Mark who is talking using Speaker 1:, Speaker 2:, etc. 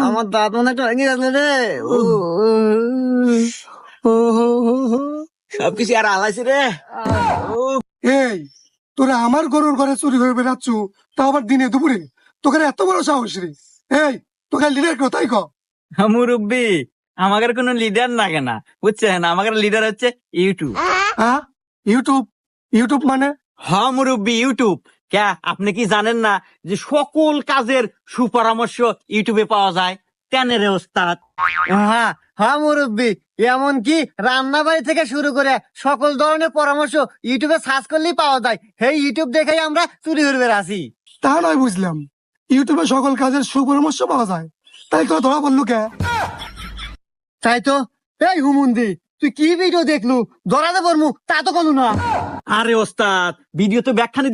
Speaker 1: আমার দাঁত মনে একটা ভেঙে গেছে রে। সবকিছু আর আলাইছি রে।
Speaker 2: এই তোরা আমার গরুর ঘরে চুরি করে বেড়াচ্ছ, তা আবার দিনে দুপুরে? তোকে এত বড় সাহস রে? এই তোকে লিডার কোথায় ক?
Speaker 1: মুরব্বি, আমাদের কোনো লিডার লাগে না, বুঝছেন? আমাদের লিডার হচ্ছে ইউটিউব।
Speaker 2: হ্যাঁ, ইউটিউব? ইউটিউব মানে?
Speaker 1: হ্যাঁ মুরব্বি, ইউটিউব। ক্যা আপনি কি জানেন না যে সকল কাজের সুপরামর্শ ইউটিউবে পাওয়া যায়? কেন রে ওস্তাদ? হ্যাঁ হ্যাঁ মুরব্বি, এমনকি রান্না বাড়ি থেকে শুরু করে সকল ধরনের পরামর্শ ইউটিউবে সার্চ করলেই পাওয়া যায়। সেই ইউটিউব দেখেই আমরা চুরি করবে আসি।
Speaker 2: তা নয় বুঝলাম, ইউটিউবে সকল কাজের সুপরামর্শ পাওয়া যায়, তাই তো ধরা বললু কে?
Speaker 1: তাই তো। এই হুমুন্দি, তুই কি ভিডিও দেখলু? ধরাতে পারমু তা তো কোনো না। আরে ওস্তাদ, ভিডিও তো ব্যাখ্যানি